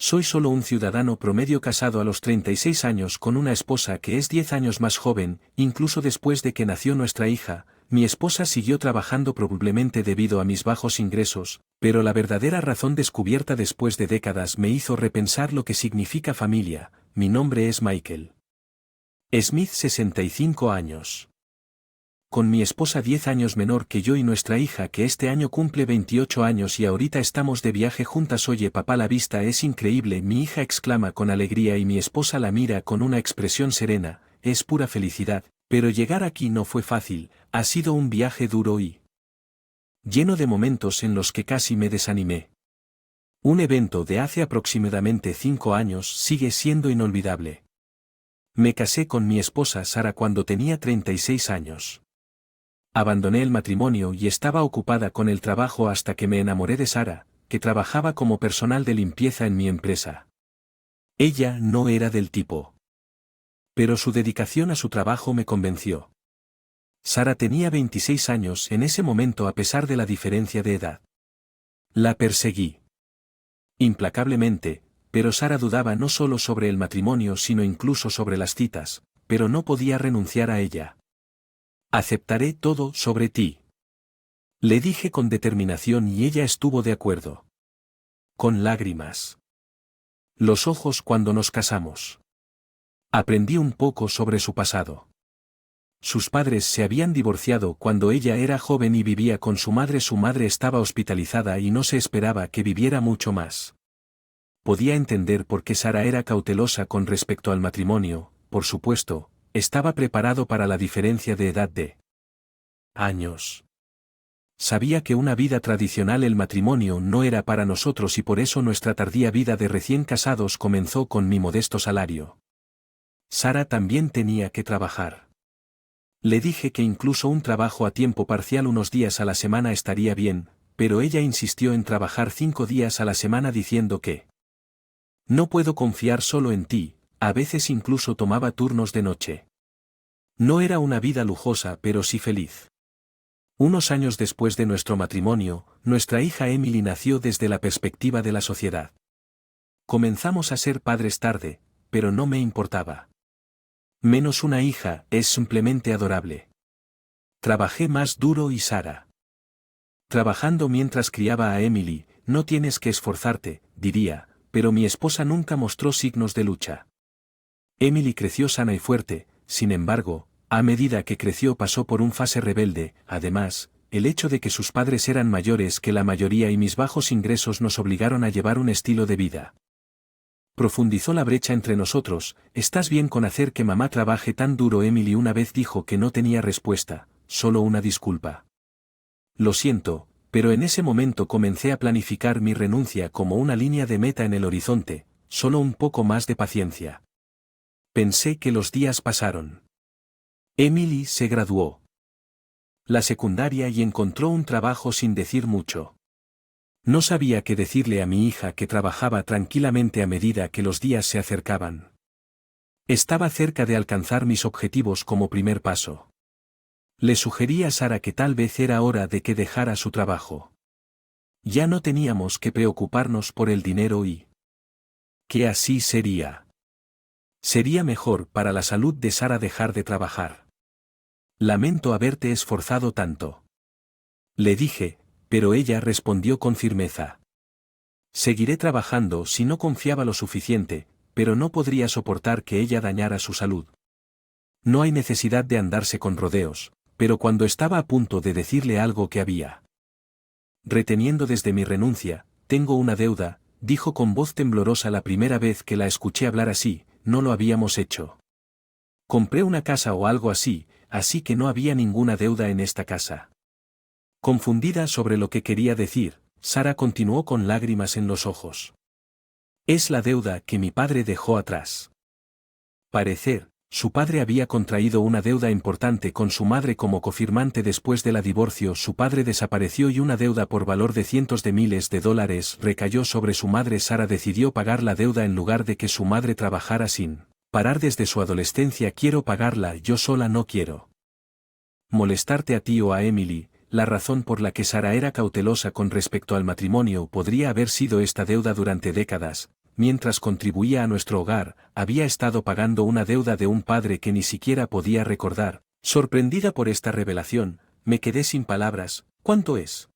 Soy solo un ciudadano promedio casado a los 36 años con una esposa que es 10 años más joven. Incluso después de que nació nuestra hija, mi esposa siguió trabajando probablemente debido a mis bajos ingresos, pero la verdadera razón descubierta después de décadas me hizo repensar lo que significa familia. Mi nombre es Michael Smith, 65 años. Con mi esposa 10 años menor que yo y nuestra hija que este año cumple 28 años y ahorita estamos de viaje juntas. Oye papá, la vista es increíble, mi hija exclama con alegría y mi esposa la mira con una expresión serena. Es pura felicidad, pero llegar aquí no fue fácil, ha sido un viaje duro y lleno de momentos en los que casi me desanimé. Un evento de hace aproximadamente 5 años sigue siendo inolvidable. Me casé con mi esposa Sara cuando tenía 36 años. Abandoné el matrimonio y estaba ocupada con el trabajo hasta que me enamoré de Sara, que trabajaba como personal de limpieza en mi empresa. Ella no era del tipo, pero su dedicación a su trabajo me convenció. Sara tenía 26 años en ese momento a pesar de la diferencia de edad. La perseguí implacablemente, pero Sara dudaba no solo sobre el matrimonio sino incluso sobre las citas, pero no podía renunciar a ella. Aceptaré todo sobre ti, le dije con determinación y ella estuvo de acuerdo. Con lágrimas los ojos cuando nos casamos. Aprendí un poco sobre su pasado. Sus padres se habían divorciado cuando ella era joven y vivía con su madre. Su madre estaba hospitalizada y no se esperaba que viviera mucho más. Podía entender por qué Sara era cautelosa con respecto al matrimonio. Por supuesto, estaba preparado para la diferencia de edad de años. Sabía que una vida tradicional, el matrimonio, no era para nosotros y por eso nuestra tardía vida de recién casados comenzó con mi modesto salario. Sara también tenía que trabajar. Le dije que incluso un trabajo a tiempo parcial unos días a la semana estaría bien, pero ella insistió en trabajar 5 días a la semana diciendo que no puedo confiar solo en ti. A veces incluso tomaba turnos de noche. No era una vida lujosa pero sí feliz. Unos años después de nuestro matrimonio, nuestra hija Emily nació desde la perspectiva de la sociedad. Comenzamos a ser padres tarde, pero no me importaba. Menos una hija, es simplemente adorable. Trabajé más duro y Sara, trabajando mientras criaba a Emily. No tienes que esforzarte, diría, pero mi esposa nunca mostró signos de lucha. Emily creció sana y fuerte, sin embargo, a medida que creció pasó por un fase rebelde. Además, el hecho de que sus padres eran mayores que la mayoría y mis bajos ingresos nos obligaron a llevar un estilo de vida. Profundizó la brecha entre nosotros. ¿Estás bien con hacer que mamá trabaje tan duro? Emily una vez dijo que no tenía respuesta, solo una disculpa. Lo siento, pero en ese momento comencé a planificar mi renuncia como una línea de meta en el horizonte, solo un poco más de paciencia. Pensé que los días pasaron. Emily se graduó la secundaria y encontró un trabajo sin decir mucho. No sabía qué decirle a mi hija que trabajaba tranquilamente a medida que los días se acercaban. Estaba cerca de alcanzar mis objetivos como primer paso. Le sugerí a Sara que tal vez era hora de que dejara su trabajo. Ya no teníamos que preocuparnos por el dinero y que así sería. Sería mejor para la salud de Sara dejar de trabajar. Lamento haberte esforzado tanto, le dije, pero ella respondió con firmeza. Seguiré trabajando si no confiaba lo suficiente, pero no podría soportar que ella dañara su salud. No hay necesidad de andarse con rodeos, pero cuando estaba a punto de decirle algo que había reteniendo desde mi renuncia, tengo una deuda, dijo con voz temblorosa. La primera vez que la escuché hablar así, no lo habíamos hecho. Compré una casa o algo así que no había ninguna deuda en esta casa. Confundida sobre lo que quería decir, Sara continuó con lágrimas en los ojos. Es la deuda que mi padre dejó atrás. Parecer, su padre había contraído una deuda importante con su madre como cofirmante. Después del divorcio su padre desapareció y una deuda por valor de cientos de miles de dólares recayó sobre su madre. Sara decidió pagar la deuda en lugar de que su madre trabajara sin parar desde su adolescencia. Quiero pagarla yo sola, no quiero molestarte a ti o a Emily. La razón por la que Sara era cautelosa con respecto al matrimonio podría haber sido esta deuda durante décadas. mientras contribuía a nuestro hogar, había estado pagando una deuda de un padre que ni siquiera podía recordar. Sorprendida por esta revelación, me quedé sin palabras. ¿Cuánto es?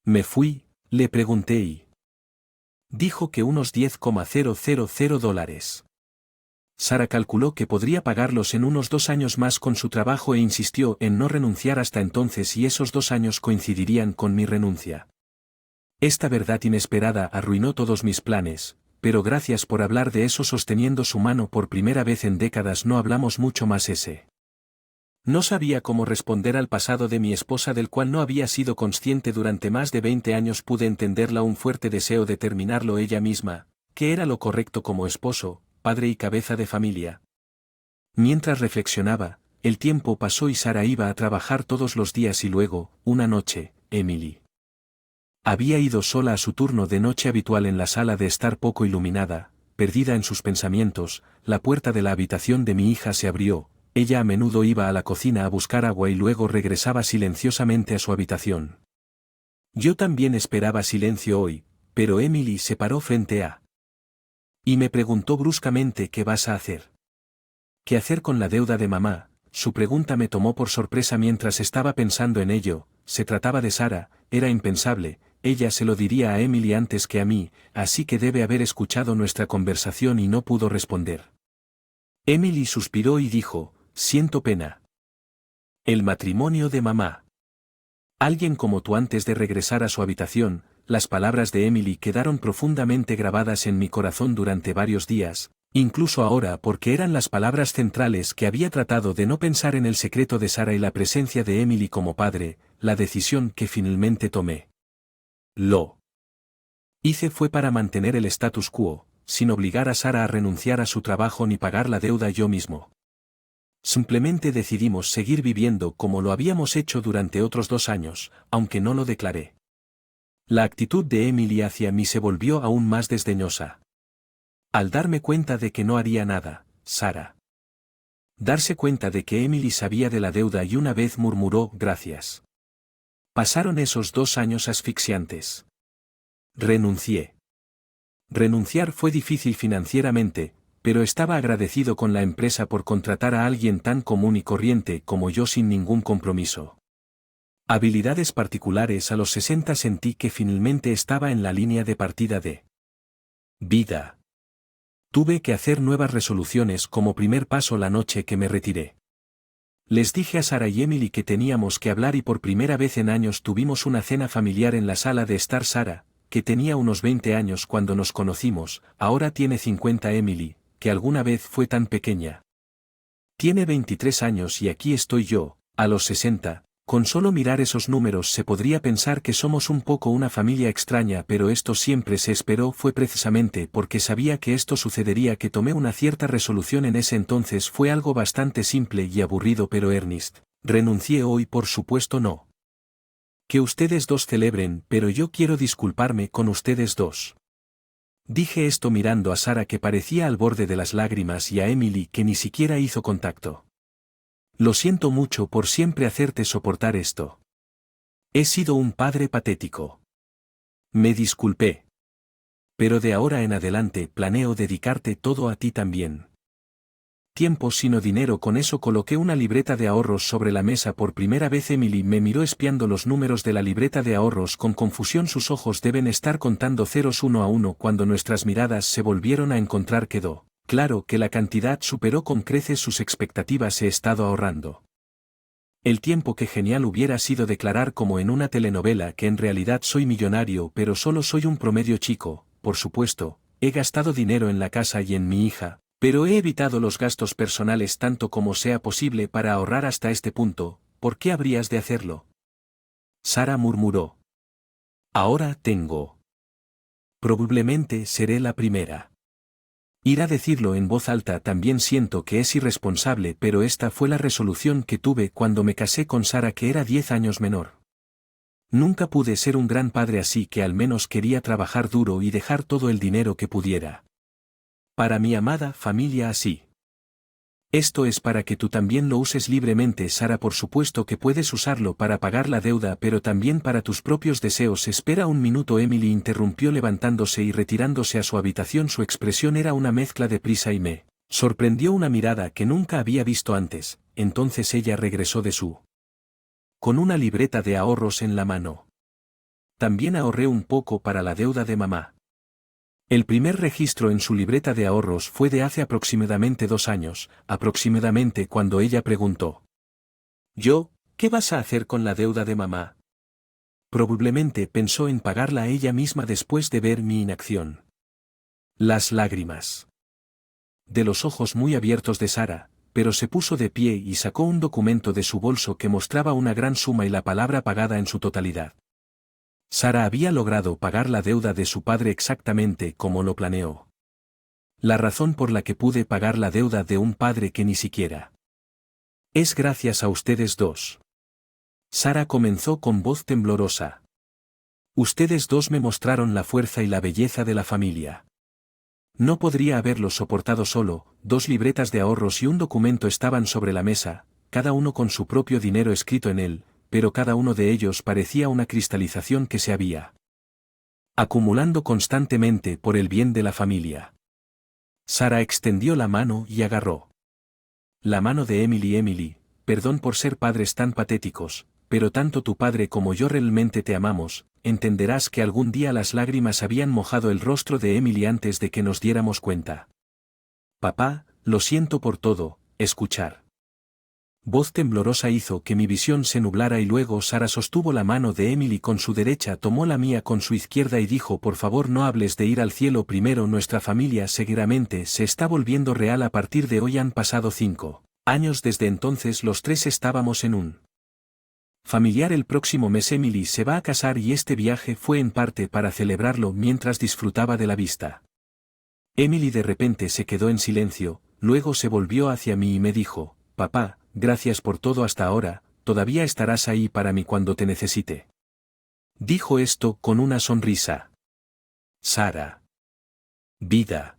Me fui, le pregunté y dijo que unos $10,000. Sara calculó que podría pagarlos en unos 2 años más con su trabajo e insistió en no renunciar hasta entonces y esos 2 años coincidirían con mi renuncia. Esta verdad inesperada arruinó todos mis planes, pero gracias por hablar de eso sosteniendo su mano por primera vez en décadas no hablamos mucho más ese. No sabía cómo responder al pasado de mi esposa del cual no había sido consciente durante más de 20 años pude entenderla un fuerte deseo de terminarlo ella misma, que era lo correcto como esposo, padre y cabeza de familia. Mientras reflexionaba, el tiempo pasó y Sara iba a trabajar todos los días y luego, una noche, Emily había ido sola a su turno de noche habitual en la sala de estar poco iluminada, perdida en sus pensamientos, la puerta de la habitación de mi hija se abrió, ella a menudo iba a la cocina a buscar agua y luego regresaba silenciosamente a su habitación. Yo también esperaba silencio hoy, pero Emily se paró frente a y me preguntó bruscamente ¿qué vas a hacer? ¿Qué hacer con la deuda de mamá? Su pregunta me tomó por sorpresa mientras estaba pensando en ello, se trataba de Sara, era impensable, ella se lo diría a Emily antes que a mí, así que debe haber escuchado nuestra conversación y no pudo responder. Emily suspiró y dijo, siento pena. El matrimonio de mamá. Alguien como tú antes de regresar a su habitación, las palabras de Emily quedaron profundamente grabadas en mi corazón durante varios días, incluso ahora porque eran las palabras centrales que había tratado de no pensar en el secreto de Sara y la presencia de Emily como padre, la decisión que finalmente tomé. Lo hice fue para mantener el status quo, sin obligar a Sara a renunciar a su trabajo ni pagar la deuda yo mismo. Simplemente decidimos seguir viviendo como lo habíamos hecho durante otros 2 años, aunque no lo declaré. La actitud de Emily hacia mí se volvió aún más desdeñosa. Al darme cuenta de que no haría nada, Sara. Darse cuenta de que Emily sabía de la deuda y una vez murmuró gracias. Pasaron esos 2 años asfixiantes. Renuncié. Renunciar fue difícil financieramente, pero estaba agradecido con la empresa por contratar a alguien tan común y corriente como yo sin ningún compromiso. Habilidades particulares a los 60 sentí que finalmente estaba en la línea de partida de vida. Tuve que hacer nuevas resoluciones como primer paso la noche que me retiré. Les dije a Sara y Emily que teníamos que hablar y por primera vez en años tuvimos una cena familiar en la sala de estar Sara, que tenía unos 20 años cuando nos conocimos, ahora tiene 50 Emily, que alguna vez fue tan pequeña. Tiene 23 años y aquí estoy yo, a los 60, con solo mirar esos números se podría pensar que somos un poco una familia extraña pero esto siempre se esperó fue precisamente porque sabía que esto sucedería que tomé una cierta resolución en ese entonces fue algo bastante simple y aburrido pero Ernest, renuncié hoy por supuesto no. Que ustedes dos celebren pero yo quiero disculparme con ustedes dos. Dije esto mirando a Sara que parecía al borde de las lágrimas y a Emily que ni siquiera hizo contacto. Lo siento mucho por siempre hacerte soportar esto. He sido un padre patético. Me disculpé. Pero de ahora en adelante planeo dedicarte todo a ti también. Tiempo sino dinero con eso coloqué una libreta de ahorros sobre la mesa por primera vez Emily me miró espiando los números de la libreta de ahorros con confusión sus ojos deben estar contando ceros uno a uno cuando nuestras miradas se volvieron a encontrar quedó. Claro que la cantidad superó con creces sus expectativas he estado ahorrando. El tiempo que genial hubiera sido declarar como en una telenovela que en realidad soy millonario pero solo soy un promedio chico, por supuesto, he gastado dinero en la casa y en mi hija, pero he evitado los gastos personales tanto como sea posible para ahorrar hasta este punto, ¿por qué habrías de hacerlo? Sara murmuró. Ahora tengo. Probablemente seré la primera. Ir a decirlo en voz alta también siento que es irresponsable pero esta fue la resolución que tuve cuando me casé con Sara que era 10 años menor. Nunca pude ser un gran padre así que al menos quería trabajar duro y dejar todo el dinero que pudiera. Para mi amada familia así. Esto es para que tú también lo uses libremente, Sara. Por supuesto que puedes usarlo para pagar la deuda, pero también para tus propios deseos. Espera un minuto, Emily interrumpió levantándose y retirándose a su habitación. Su expresión era una mezcla de prisa y me sorprendió una mirada que nunca había visto antes. Entonces ella regresó con una libreta de ahorros en la mano. También ahorré un poco para la deuda de mamá. El primer registro en su libreta de ahorros fue de hace aproximadamente 2 años, aproximadamente, cuando ella preguntó: ¿Qué vas a hacer con la deuda de mamá? Probablemente pensó en pagarla a ella misma después de ver mi inacción. Las lágrimas de los ojos muy abiertos de Sara, pero se puso de pie y sacó un documento de su bolso que mostraba una gran suma y la palabra pagada en su totalidad. Sara había logrado pagar la deuda de su padre exactamente como lo planeó. La razón por la que pude pagar la deuda de un padre que ni siquiera es gracias a ustedes dos. Sara comenzó con voz temblorosa. Ustedes dos me mostraron la fuerza y la belleza de la familia. No podría haberlo soportado solo. 2 libretas de ahorros y un documento estaban sobre la mesa, cada uno con su propio dinero escrito en él, pero cada uno de ellos parecía una cristalización que se había acumulando constantemente por el bien de la familia. Sara extendió la mano y agarró la mano de Emily. Emily, perdón por ser padres tan patéticos, pero tanto tu padre como yo realmente te amamos. Entenderás que algún día las lágrimas habían mojado el rostro de Emily antes de que nos diéramos cuenta. Papá, lo siento por todo. Escuchar. Voz temblorosa hizo que mi visión se nublara y luego Sara sostuvo la mano de Emily con su derecha, tomó la mía con su izquierda y dijo: por favor no hables de ir al cielo primero. Nuestra familia seguramente se está volviendo real a partir de hoy. Han pasado 5 años desde entonces. Los tres estábamos en un familiar. El próximo mes Emily se va a casar y este viaje fue en parte para celebrarlo mientras disfrutaba de la vista. Emily de repente se quedó en silencio, luego se volvió hacia mí y me dijo: papá, gracias por todo hasta ahora, todavía estarás ahí para mí cuando te necesite. Dijo esto con una sonrisa. Sara. Vida.